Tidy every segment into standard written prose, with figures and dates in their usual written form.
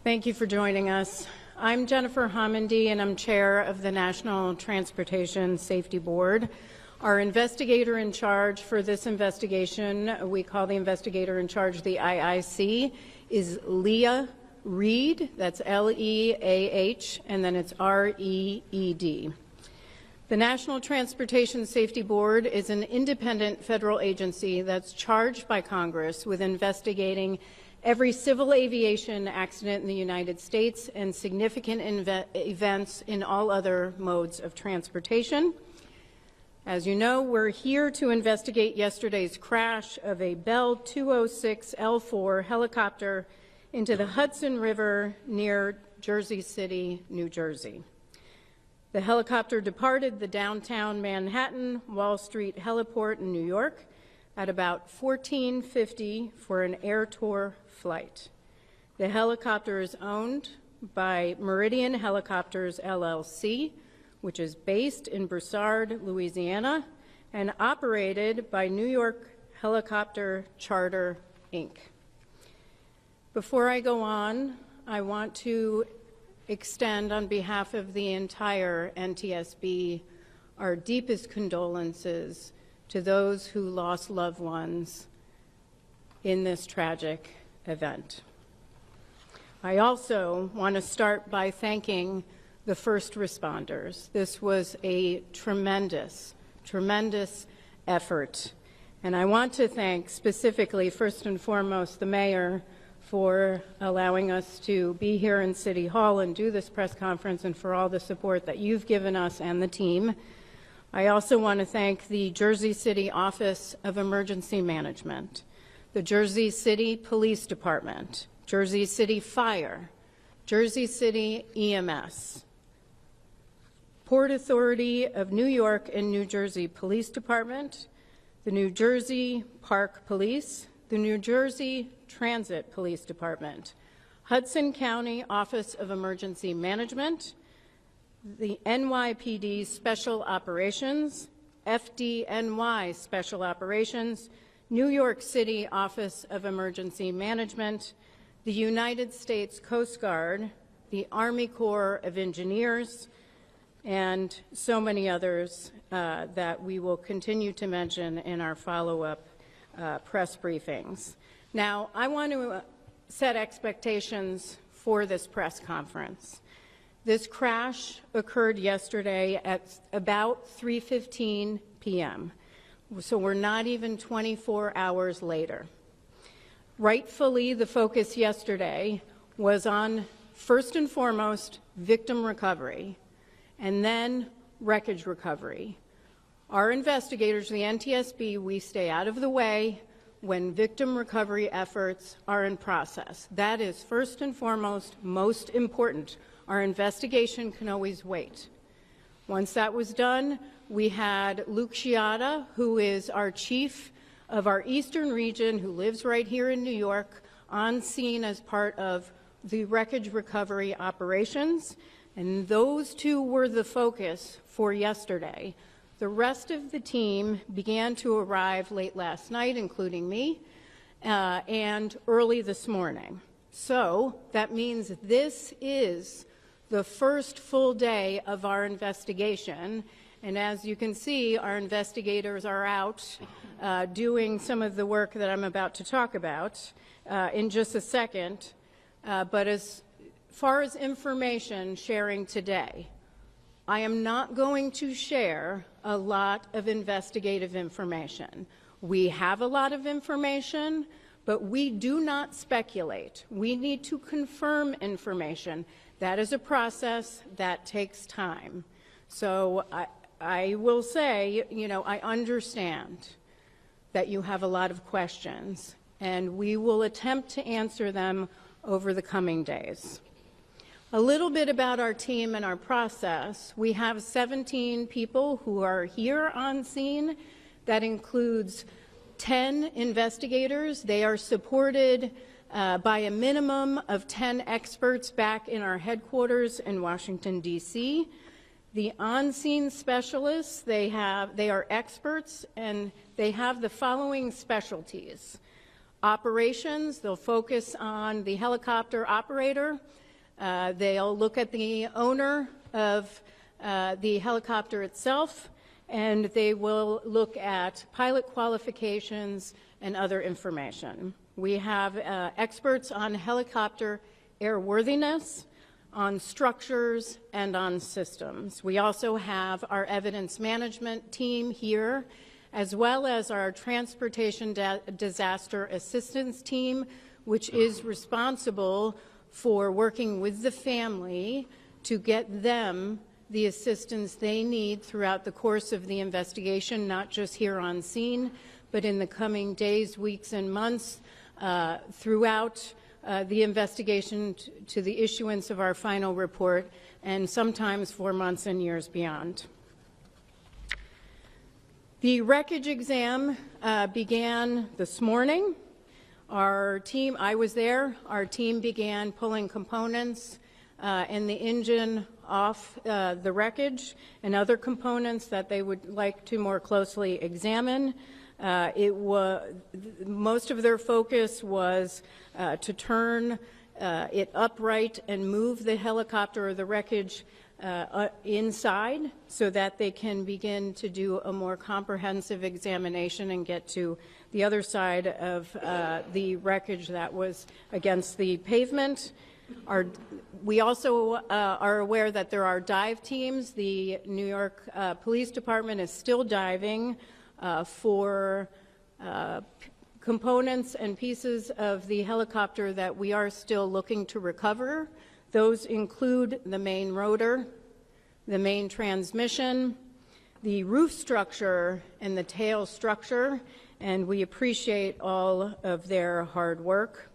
Thank you for joining us. I'm Jennifer Homendy, and I'm chair of the National Transportation Safety Board. Our investigator in charge for this investigation, we call the investigator in charge the IIC, is Leah Reed. That's L-E-A-H, and then it's R-E-E-D. The National Transportation Safety Board is an independent federal agency that's charged by Congress with investigating every civil aviation accident in the United States and significant events in all other modes of transportation. As you know, we're here to investigate yesterday's crash of a Bell 206L4 helicopter into the Hudson River near Jersey City, New Jersey. The helicopter departed the downtown Manhattan Wall Street heliport in New York at about 14:50 for an air tour flight. The helicopter is owned by Meridian Helicopters, LLC, which is based in Broussard, Louisiana, and operated by New York Helicopter Charter, Inc. Before I go on, I want to extend on behalf of the entire NTSB our deepest condolences to those who lost loved ones in this tragic event. I also want to start by thanking the first responders. This was a tremendous, tremendous effort. And I want to thank specifically, first and foremost, the mayor for allowing us to be here in City Hall and do this press conference, and for all the support that you've given us and the team. I also want to thank the Jersey City Office of Emergency Management, the Jersey City Police Department, Jersey City Fire, Jersey City EMS, Port Authority of New York and New Jersey Police Department, the New Jersey Park Police, the New Jersey Transit Police Department, Hudson County Office of Emergency Management, the NYPD Special Operations, FDNY Special Operations, New York City Office of Emergency Management, the United States Coast Guard, the Army Corps of Engineers, and so many others that we will continue to mention in our follow-up press briefings. Now, I want to set expectations for this press conference. This crash occurred yesterday at about 3:15 p.m., so we're not even 24 hours later. Rightfully, the focus yesterday was on, first and foremost, victim recovery, and then wreckage recovery. Our investigators, the NTSB, we stay out of the way when victim recovery efforts are in process. That is first and foremost most important. Our investigation can always wait. Once that was done, we had Luke Sciatta, who is our chief of our Eastern region, who lives right here in New York, on scene as part of the wreckage recovery operations. And those two were the focus for yesterday. The rest of the team began to arrive late last night, including me, and early this morning. So that means this is the first full day of our investigation. And as you can see, our investigators are out doing some of the work that I'm about to talk about in just a second. But as far as information sharing today, I am not going to share a lot of investigative information. We have a lot of information, but we do not speculate. We need to confirm information. That is a process that takes time. So I will say, I understand that you have a lot of questions, and we will attempt to answer them over the coming days. A little bit about our team and our process. We have 17 people who are here on scene. That includes 10 investigators. They are supported by a minimum of 10 experts back in our headquarters in Washington, D.C. The on-scene specialists, they are experts, and they have the following specialties: Operations, they'll focus on the helicopter operator. They'll look at the owner of the helicopter itself, and they will look at pilot qualifications and other information. We have experts on helicopter airworthiness, on structures, and on systems. We also have our evidence management team here, as well as our transportation disaster assistance team, which is responsible for working with the family to get them the assistance they need throughout the course of the investigation, not just here on scene, but in the coming days, weeks, and months throughout the investigation to the issuance of our final report, and sometimes for months and years beyond. The wreckage exam began this morning. Our team, I was there, our team began pulling components and the engine off the wreckage and other components that they would like to more closely examine. Most of their focus was to turn it upright and move the helicopter or the wreckage inside so that they can begin to do a more comprehensive examination and get to the other side of the wreckage that was against the pavement. We also are aware that there are dive teams. The New York Police Department is still diving for components and pieces of the helicopter that we are still looking to recover. Those include the main rotor, the main transmission, the roof structure, and the tail structure, and we appreciate all of their hard work.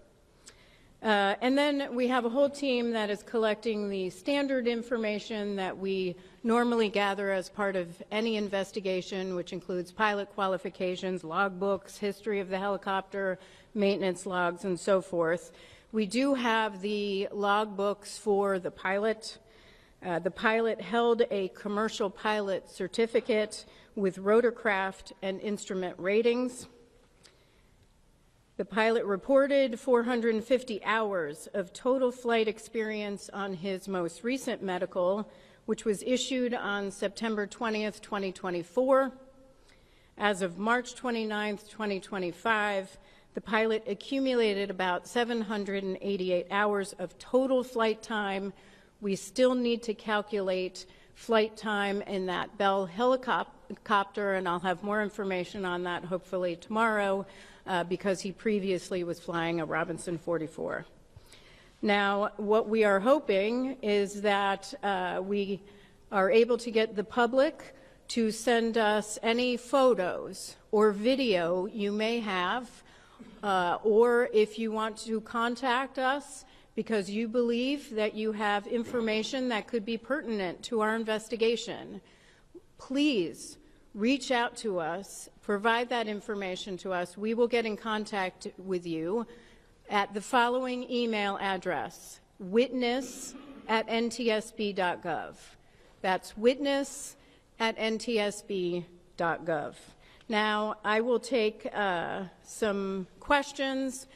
And then we have a whole team that is collecting the standard information that we normally gather as part of any investigation, which includes pilot qualifications, logbooks, history of the helicopter, maintenance logs, and so forth. We do have the logbooks for the pilot. The pilot held a commercial pilot certificate with rotorcraft and instrument ratings. The pilot reported 450 hours of total flight experience on his most recent medical, which was issued on September 20th, 2024. As of March 29th, 2025, the pilot accumulated about 788 hours of total flight time. We still need to calculate flight time in that Bell helicopter, and I'll have more information on that hopefully tomorrow, because he previously was flying a Robinson 44. Now, what we are hoping is that we are able to get the public to send us any photos or video you may have, or if you want to contact us because you believe that you have information that could be pertinent to our investigation, please reach out to us, provide that information to us. We will get in contact with you at the following email address: witness@ntsb.gov. That's witness@ntsb.gov. Now, I will take some questions.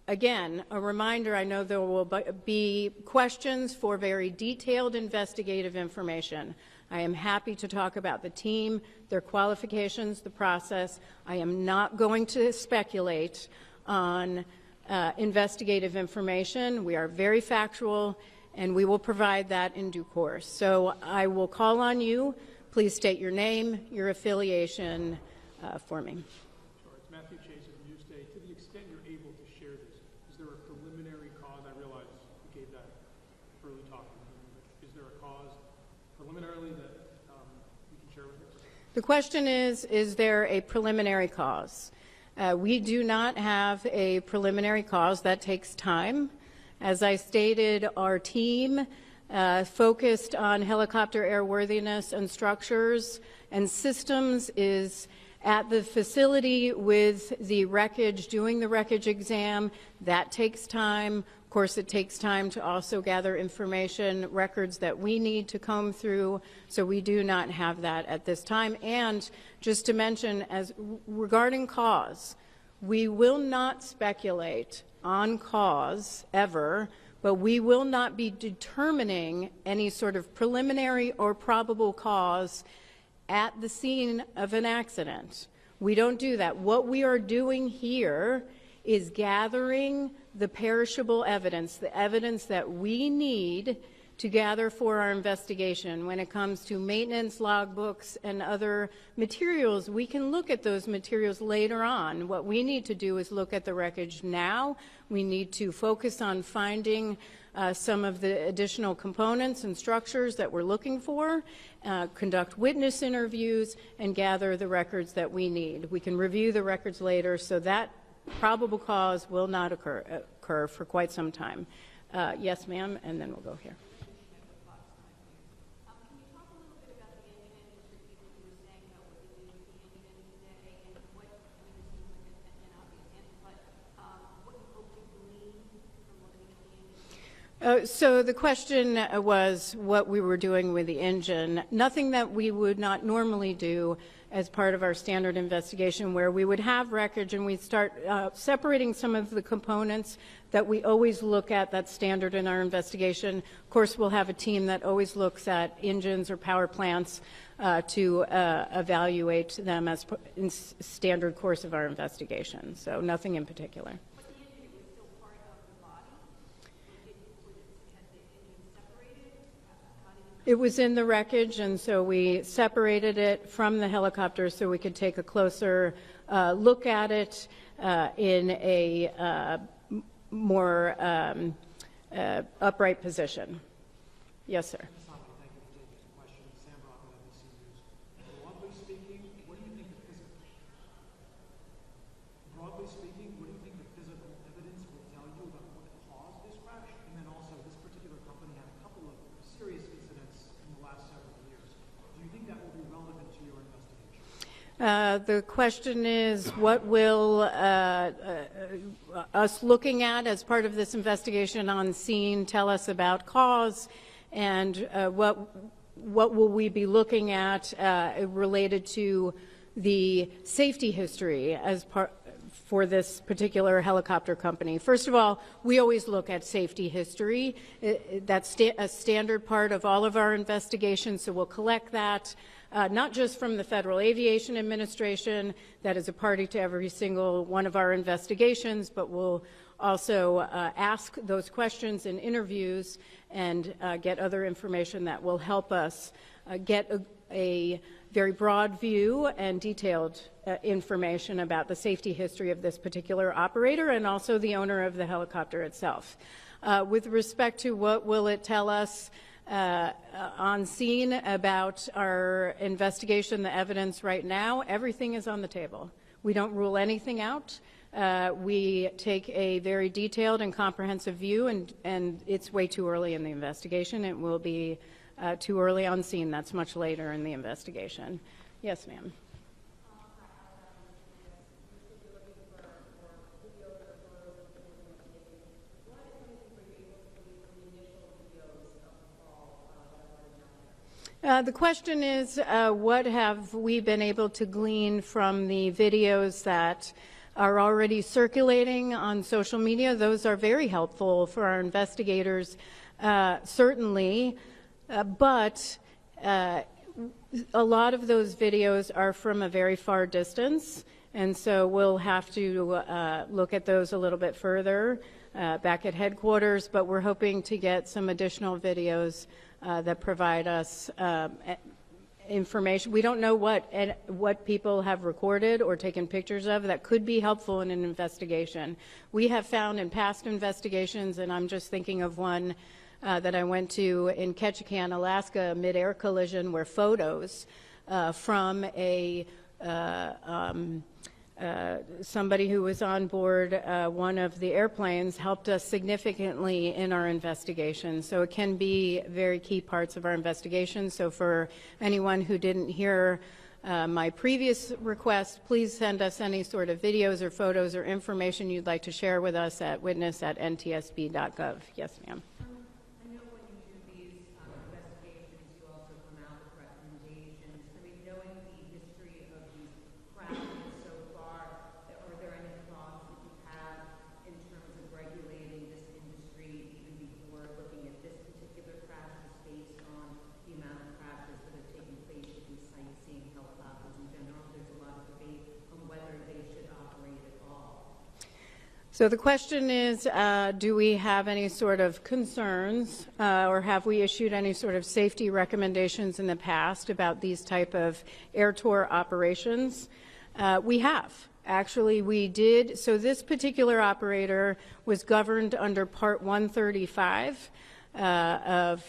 Again, a reminder, I know there will be questions for very detailed investigative information. I am happy to talk about the team, their qualifications, the process. I am not going to speculate on investigative information. We are very factual, and we will provide that in due course. So I will call on you. Please state your name, your affiliation for me. Sure. It's Matthew Chase of Newsday. To the extent you're able to share this, is there a preliminary cause? I realize you gave that early talk. Is there a cause preliminarily that you can share with us? The question is there a preliminary cause? We do not have a preliminary cause. That takes time. As I stated, our team focused on helicopter airworthiness and structures and systems is at the facility with the wreckage, doing the wreckage exam. That takes time. Of course, it takes time to also gather information, records that we need to comb through, so we do not have that at this time. And just to mention, as regarding cause, We will not speculate on cause ever, but we will not be determining any sort of preliminary or probable cause at the scene of an accident. We don't do that. What we are doing here is gathering the perishable evidence, the evidence that we need to gather for our investigation. When it comes to maintenance logbooks and other materials, we can look at those materials later on. What we need to do is look at the wreckage now. We need to focus on finding some of the additional components and structures that we're looking for, conduct witness interviews, and gather the records that we need. We can review the records later, so that probable cause will not occur for quite some time. Yes, ma'am, and then we'll go here. So the question was what we were doing with the engine. Nothing that we would not normally do as part of our standard investigation, where we would have wreckage and we start separating some of the components that we always look at. That's standard in our investigation. Of course, we'll have a team that always looks at engines or power plants to evaluate them as in standard course of our investigation. So nothing in particular. It was in the wreckage, and so we separated it from the helicopter so we could take a closer look at it in a more upright position. Yes, sir. The question is, what will us looking at as part of this investigation on scene tell us about cause, and what will we be looking at related to the safety history as part for this particular helicopter company? First of all, we always look at safety history. That's a standard part of all of our investigations, so we'll collect that. Not just from the Federal Aviation Administration, that is a party to every single one of our investigations, but we'll also ask those questions in interviews and get other information that will help us get a very broad view and detailed information about the safety history of this particular operator and also the owner of the helicopter itself. With respect to what will it tell us on scene about our investigation, the evidence right now, everything is on the table. We don't rule anything out. We take a very detailed and comprehensive view, and it's way too early in the investigation. It will be too early on scene. That's much later in the investigation. Yes, ma'am. The question is, what have we been able to glean from the videos that are already circulating on social media? Those are very helpful for our investigators, certainly, but a lot of those videos are from a very far distance, and so we'll have to look at those a little bit further back at headquarters, but we're hoping to get some additional videos that provide us information. We don't know what people have recorded or taken pictures of that could be helpful in an investigation. We have found in past investigations, and I'm just thinking of one that I went to in Ketchikan, Alaska, a mid-air collision where photos from somebody who was on board one of the airplanes helped us significantly in our investigation. So it can be very key parts of our investigation. So for anyone who didn't hear my previous request, please send us any sort of videos or photos or information you'd like to share with us at witness@ntsb.gov. Yes, ma'am. So the question is, do we have any sort of concerns or have we issued any sort of safety recommendations in the past about these type of air tour operations? We have. Actually, we did. So this particular operator was governed under Part 135 of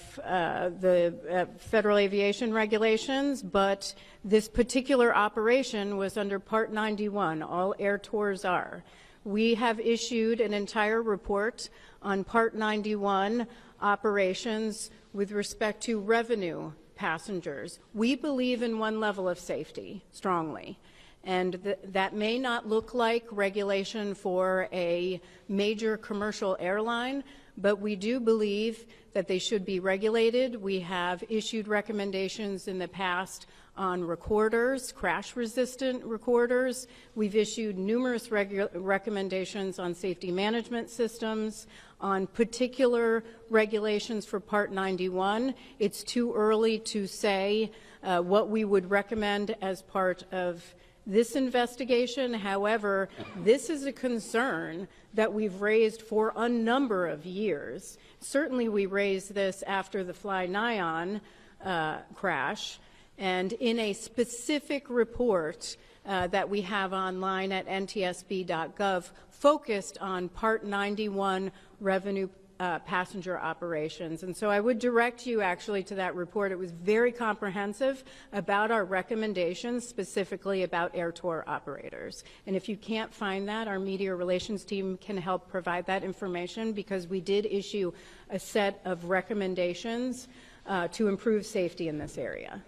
the Federal Aviation Regulations, but this particular operation was under Part 91. All air tours are. We have issued an entire report on Part 91 operations with respect to revenue passengers. We believe in one level of safety strongly, and that may not look like regulation for a major commercial airline, but we do believe that they should be regulated. We have issued recommendations in the past on recorders, crash-resistant recorders. We've issued numerous recommendations on safety management systems, on particular regulations for Part 91. It's too early to say what we would recommend as part of this investigation. However, this is a concern that we've raised for a number of years. Certainly we raised this after the Fly Nyan crash, and in a specific report that we have online at ntsb.gov focused on Part 91 revenue passenger operations. And so I would direct you actually to that report. It was very comprehensive about our recommendations, specifically about air tour operators. And if you can't find that, our media relations team can help provide that information, because we did issue a set of recommendations to improve safety in this area.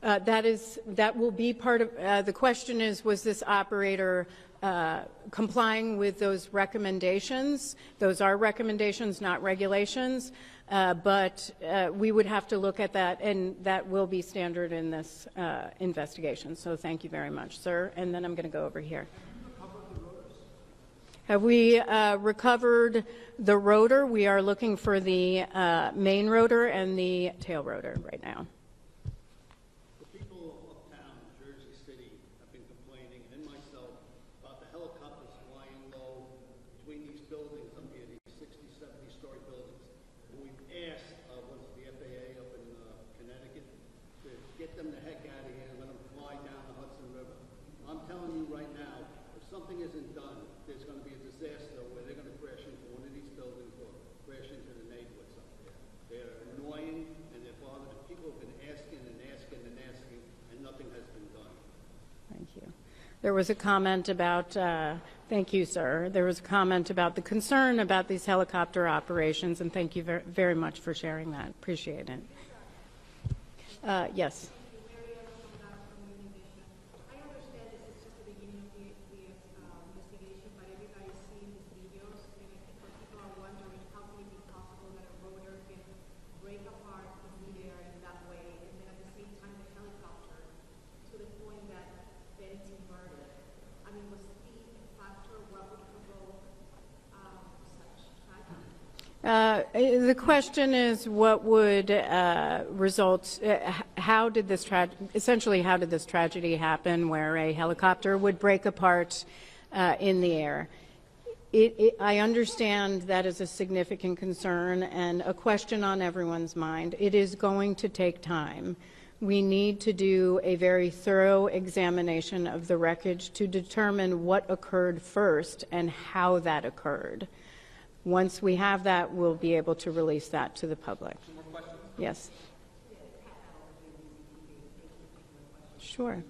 That will be part of the question is, was this operator complying with those recommendations? Those are recommendations, not regulations, but we would have to look at that, and that will be standard in this investigation. So thank you very much, sir. And then I'm going to go over here. Have we recovered the rotor? We are looking for the main rotor and the tail rotor right now. Them the heck out of here and let them fly down the Hudson River. I'm telling you right now, if something isn't done, there's going to be a disaster where they're going to crash into one of these buildings or crash into the neighborhoods up there. They're annoying, and people have been asking and asking and asking, and nothing has been done. Thank you. There was a comment about, thank you, sir. There was a comment about the concern about these helicopter operations, and thank you very much for sharing that. Appreciate it. Yes. The question is, what would result? How did this essentially? How did this tragedy happen, where a helicopter would break apart in the air? I understand that is a significant concern and a question on everyone's mind. It is going to take time. We need to do a very thorough examination of the wreckage to determine what occurred first and how that occurred. Once we have that, we'll be able to release that to the public. Some more questions? Yes. Sure.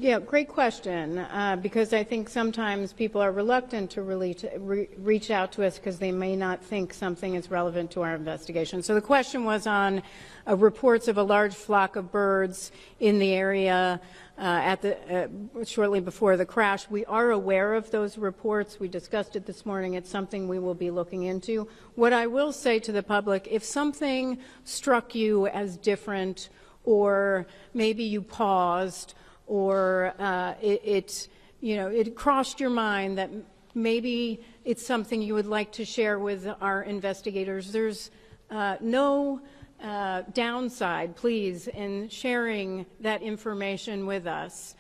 Yeah, great question, because I think sometimes people are reluctant to really reach out to us because they may not think something is relevant to our investigation. So the question was on reports of a large flock of birds in the area shortly before the crash. We are aware of those reports. We discussed it this morning. It's something we will be looking into. What I will say to the public, if something struck you as different, or maybe you paused, or it crossed your mind that maybe it's something you would like to share with our investigators, there's no downside, please, in sharing that information with us.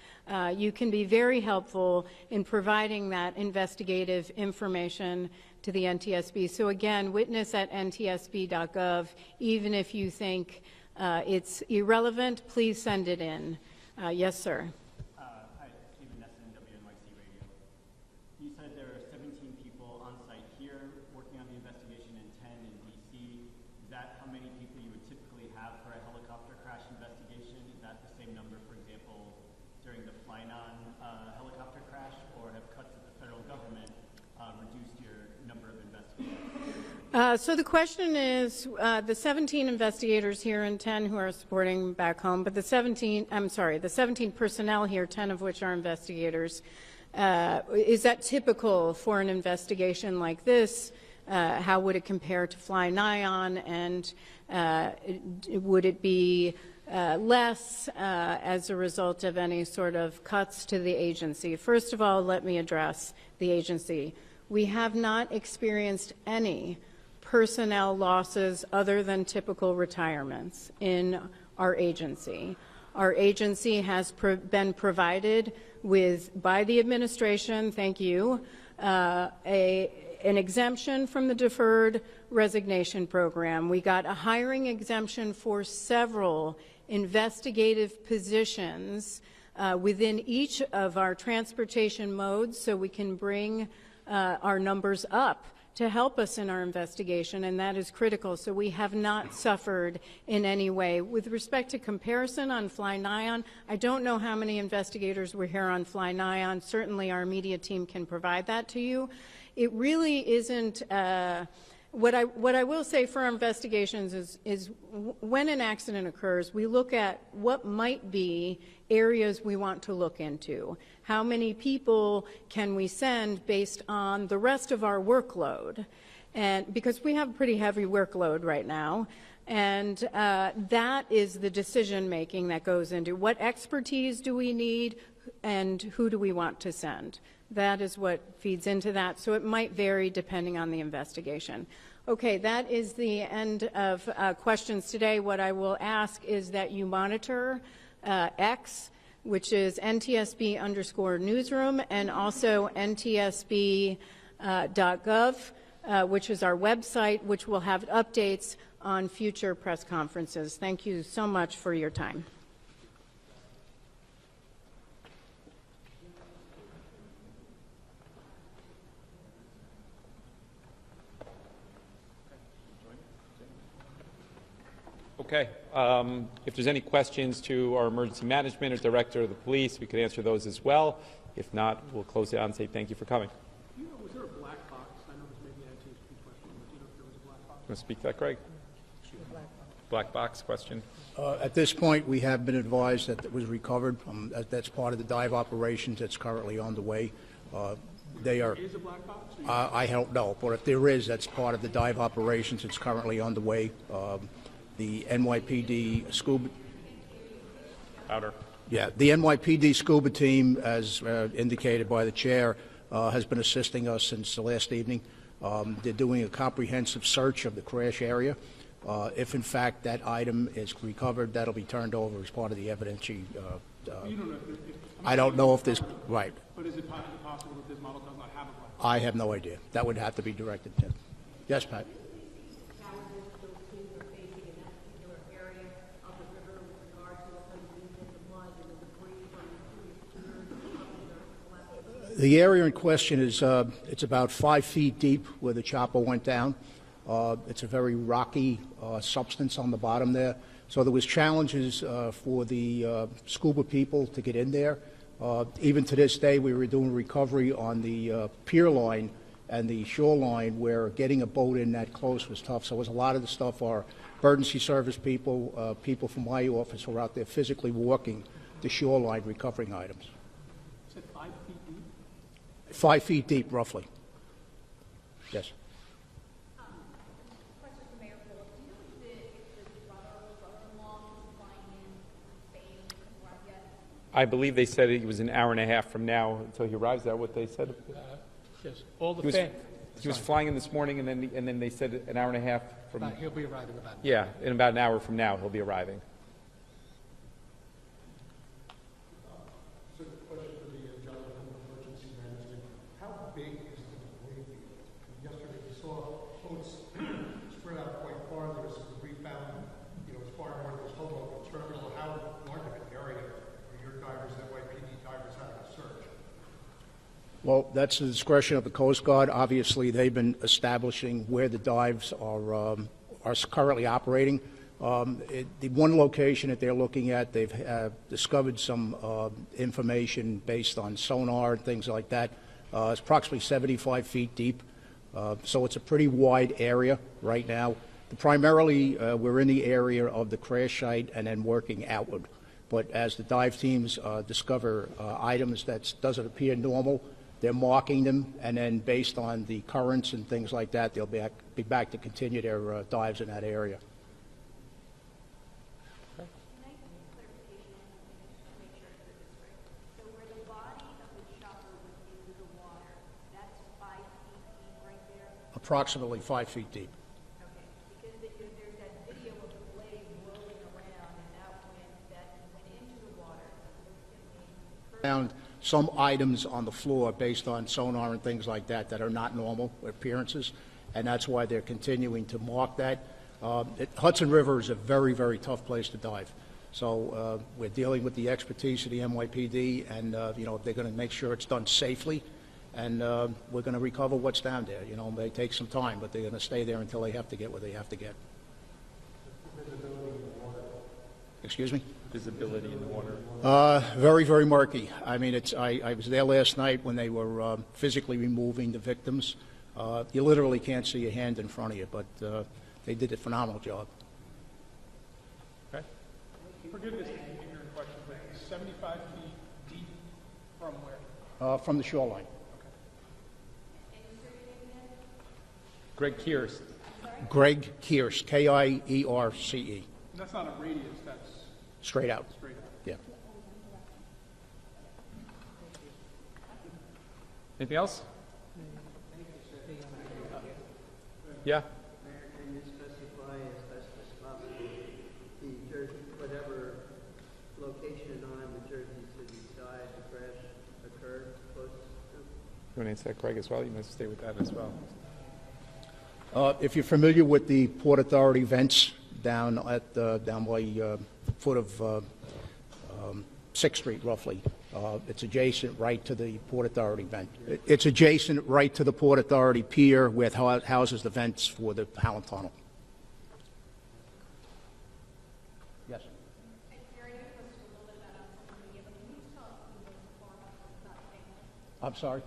You can be very helpful in providing that investigative information to the NTSB. So again, witness@ntsb.gov. Even if you think it's irrelevant, please send it in. Yes, sir. Hi, Stephen Nesson, WNYC Radio. You said there are 17 people on site here working on the investigation and 10 in D.C. Is that how many people you would typically have for a helicopter crash investigation? Is that the same number, for example, during the Flynon helicopter crash, or have cuts of the federal government reduced your number of investigators? So the question is, the 17 investigators here and 10 who are supporting back home, but the 17 personnel here, 10 of which are investigators, is that typical for an investigation like this? How would it compare to Fly-Nyon, and would it be less as a result of any sort of cuts to the agency? First of all, let me address the agency. We have not experienced any personnel losses other than typical retirements in our agency. Our agency has been provided with, by the administration, thank you, an exemption from the deferred resignation program. We got a hiring exemption for several investigative positions within each of our transportation modes, so we can bring our numbers up to help us in our investigation, and that is critical. So we have not suffered in any way. With respect to comparison on Fly-Nyon, I don't know how many investigators were here on Fly-Nyon. Certainly our media team can provide that to you. It really isn't, what I will say for our investigations is when an accident occurs, we look at what might be areas we want to look into. How many people can we send based on the rest of our workload? And because we have a pretty heavy workload right now, and that is the decision making that goes into what expertise do we need and who do we want to send. That is what feeds into that, so it might vary depending on the investigation. Okay, that is the end of questions today. What I will ask is that you monitor X, which is NTSB_newsroom, and also NTSB.gov, which is our website, which will have updates on future press conferences. Thank you so much for your time. Okay. If there's any questions to our emergency management or director of the police, we could answer those as well. If not, we'll close it out and say thank you for coming. Was there a black box? I know this may be an NTSB question, but do you know if there was a black box? Want to speak to that, Greg? Black box question. At this point, we have been advised that it was recovered. That's part of the dive operations that's currently on the way. They are. Is a black box? I don't know, but if there is, that's part of the dive operations that's currently on the way. The NYPD scuba. Outer. Yeah, the NYPD scuba team, as indicated by the chair, has been assisting us since the last evening. They're doing a comprehensive search of the crash area. If in fact that item is recovered, that'll be turned over as part of the evidence. You don't know I don't know if this right. But is it possible that this model does not have a black box? I have no idea. That would have to be directed to. Yes, Pat. The area in question is it's about 5 feet deep where the chopper went down. It's a very rocky substance on the bottom there. So there was challenges for the scuba people to get in there. Even to this day, we were doing recovery on the pier line and the shoreline where getting a boat in that close was tough. So it was a lot of the stuff our emergency service people, people from my office were out there physically walking the shoreline recovering items. You said 5 feet deep? 5 feet deep, roughly. Yes. Question for Mayor Phillips. Do you know if the brother-in-law is flying in Spain has arrived yet? I believe they said it was an hour and a half from now until he arrives. Is that what they said? Yes, all the He was flying in this morning, and then they said an hour and a half from. He'll be arriving about. Yeah, in about an hour from now, he'll be arriving. So, question for the gentleman from emergency management. How big is the debris field? Yesterday we saw boats spread out quite far. There was some debris found, as far north as Hoboken. So how large of an area are your divers, NYPD divers, having a search? Well, that's the discretion of the Coast Guard. Obviously, they've been establishing where the dives are currently operating. The one location that they're looking at, they've discovered some information based on sonar and things like that. It's approximately 75 feet deep, so it's a pretty wide area right now. Primarily, we're in the area of the crash site and then working outward. But as the dive teams discover items that doesn't appear normal, they're marking them, and then based on the currents and things like that, they'll be back to continue their dives in that area. Can I get clarification to make sure I heard this right? So where the body of the chopper went into the water, that's 5 feet deep right there? Approximately 5 feet deep. Okay, because there's that video of the blade rolling around, and that went into the water. Found some items on the floor based on sonar and things like that that are not normal appearances, and that's why they're continuing to mark that. Hudson River is a very, very tough place to dive. So we're dealing with the expertise of the NYPD, and they're going to make sure it's done safely, and we're going to recover what's down there. It may take some time, but they're going to stay there until they have to get what they have to get. Excuse me? Visibility in the water. Very, very murky. I mean, I was there last night when they were physically removing the victims. You literally can't see a hand in front of you, but they did a phenomenal job. Okay. Forgive this ignorant question, but 75 feet deep from where? From the shoreline. Greg Kears. Greg Kearse, K-I-E-R-C-E. And that's not a radius, that's Straight out. straight out. Yeah. Anything else? Yeah. Mayor, can you specify as best as possible the Jersey, whatever location on the Jersey City side the crash occurred close to? You want to answer that, Craig, as well? You must stay with that as well. If you're familiar with the Port Authority vents down at down by foot of 6th Street, roughly, it's adjacent right to the Port Authority vent. It's adjacent right to the Port Authority pier where it houses the vents for the Howland Tunnel. Yes. I'm sorry?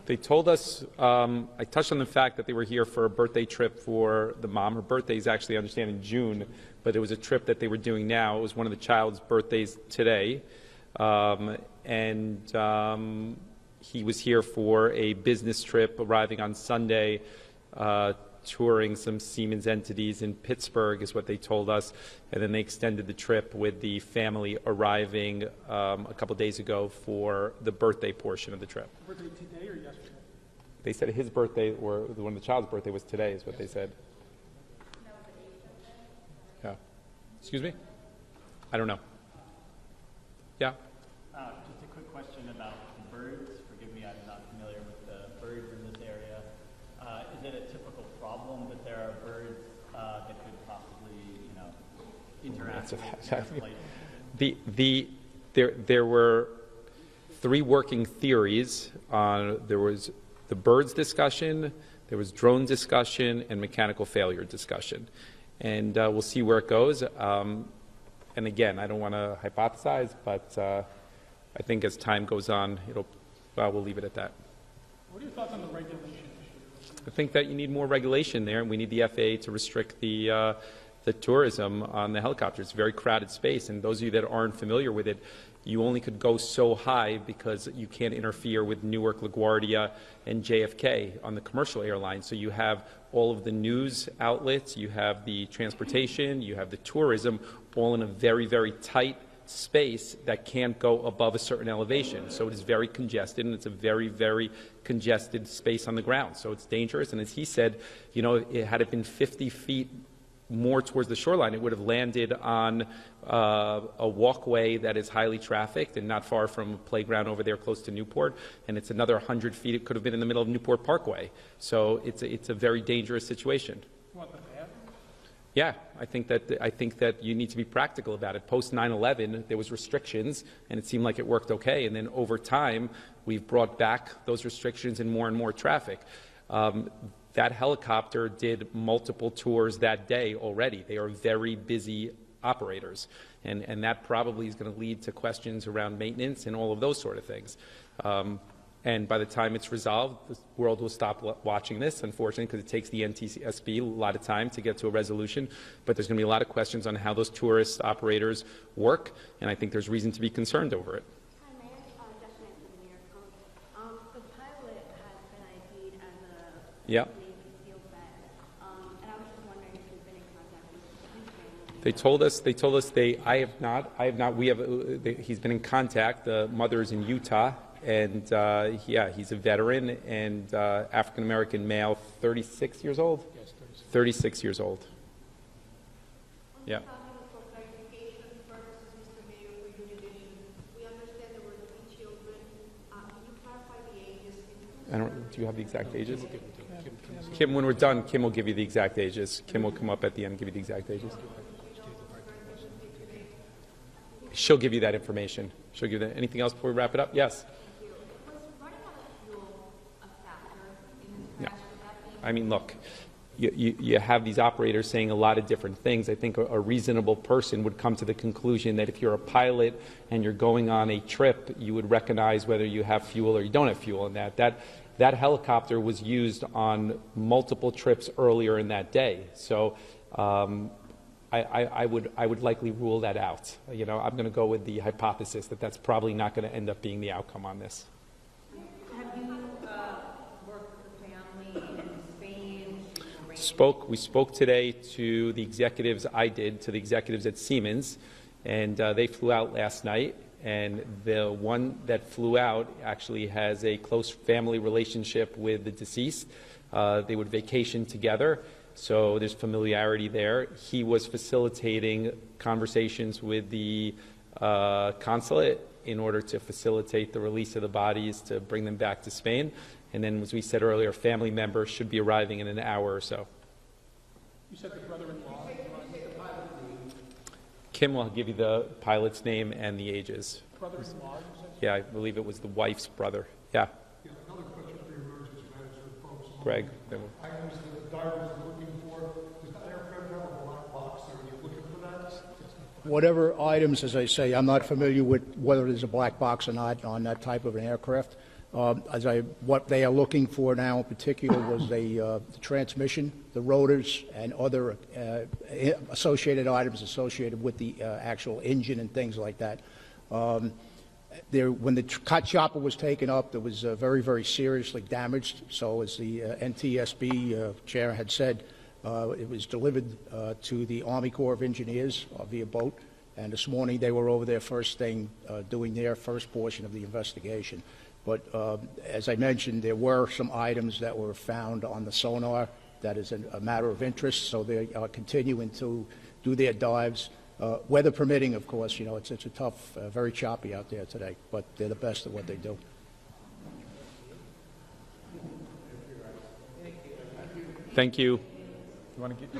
They told us, I touched on the fact that they were here for a birthday trip for the mom. Her birthday is actually, I understand, in June, but it was a trip that they were doing now. It was one of the child's birthdays today. He was here for a business trip, arriving on Sunday, touring some Siemens entities in Pittsburgh, is what they told us. And then they extended the trip with the family arriving a couple days ago for the birthday portion of the trip. Birthday today or yesterday? They said his birthday, or the one of the child's birthday, was today, is what they said. Yeah. Excuse me? I don't know. Yeah? Just a quick question about the birds. Forgive me, I'm not familiar with the birds in this area. Is it a typical problem that there are birds that could possibly, interact with There were three working theories. There was the birds discussion, there was drone discussion, and mechanical failure discussion. And we'll see where it goes. and again, I don't want to hypothesize, but I think as time goes on, we'll leave it at that. What are your thoughts on the regulation issue? I think that you need more regulation there, and we need the FAA to restrict the tourism on the helicopter. It's a very crowded space, and those of you that aren't familiar with it, you only could go so high because you can't interfere with Newark, LaGuardia, and JFK on the commercial airline. So you have all of the news outlets, you have the transportation, you have the tourism, all in a very, very tight space that can't go above a certain elevation. So it is very congested, and it's a very, very congested space on the ground. So it's dangerous. And as he said, had it been 50 feet more towards the shoreline, it would have landed on a walkway that is highly trafficked and not far from a playground over there close to Newport. And it's another 100 feet. It could have been in the middle of Newport Parkway. So it's a very dangerous situation. You want the bad? Yeah, I think that you need to be practical about it. Post 9/11, there was restrictions, and it seemed like it worked okay. And then over time, we've brought back those restrictions and more traffic. That helicopter did multiple tours that day already. They are very busy operators, and that probably is going to lead to questions around maintenance and all of those sort of things. And by the time it's resolved, the world will stop watching this, unfortunately, because it takes the NTSB a lot of time to get to a resolution. But there's going to be a lot of questions on how those tourist operators work, and I think there's reason to be concerned over it. Hi, may I just mention the New York the pilot has been ID'd as a Yeah. Navy SEAL vet, and I was just wondering if you've been in contact with his family. I have not. He's been in contact. The mother's in Utah. And he's a veteran and African-American male, 36 years old? Yes, 36 years old. Yeah. For clarification purposes, Mr. Mayor, for your division, we understand there were 3 children. Can you clarify the ages? Do you have the exact ages? Kim, when we're done, Kim will give you the exact ages. Kim will come up at the end and give you the exact ages. She'll give you that information. She'll give you that. Anything else before we wrap it up? Yes. No. I mean, look, you have these operators saying a lot of different things. I think a reasonable person would come to the conclusion that if you're a pilot and you're going on a trip, you would recognize whether you have fuel or you don't have fuel in that. That helicopter was used on multiple trips earlier in that day. So I would likely rule that out. I'm going to go with the hypothesis that that's probably not going to end up being the outcome on this. Have you worked with the family in Spain? We spoke today to the executives. To the executives at Siemens, and they flew out last night. And the one that flew out actually has a close family relationship with the deceased. They would vacation together. So there's familiarity there. He was facilitating conversations with the consulate in order to facilitate the release of the bodies to bring them back to Spain. And then, as we said earlier, family members should be arriving in an hour or so. You said the brother-in-law. Kim will give you the pilot's name and the ages. Brother-in-law, you said? Yeah, I believe it was the wife's brother. Yeah. Yeah, another question for your emergency management folks. Greg. Items that the divers are looking for, does that aircraft have a black box? Are you looking for that? Whatever items, as I say, I'm not familiar with whether there's a black box or not on that type of an aircraft. What they are looking for now in particular was the transmission, the rotors, and other associated items associated with the actual engine and things like that. When the chopper was taken up, it was very, very seriously damaged. So as the NTSB chair had said, it was delivered to the Army Corps of Engineers via boat. And this morning they were over there first thing doing their first portion of the investigation. But as I mentioned, there were some items that were found on the sonar that is a matter of interest. So they are continuing to do their dives. Weather permitting, of course, it's a tough, very choppy out there today, but they're the best at what they do. Thank you. You want to get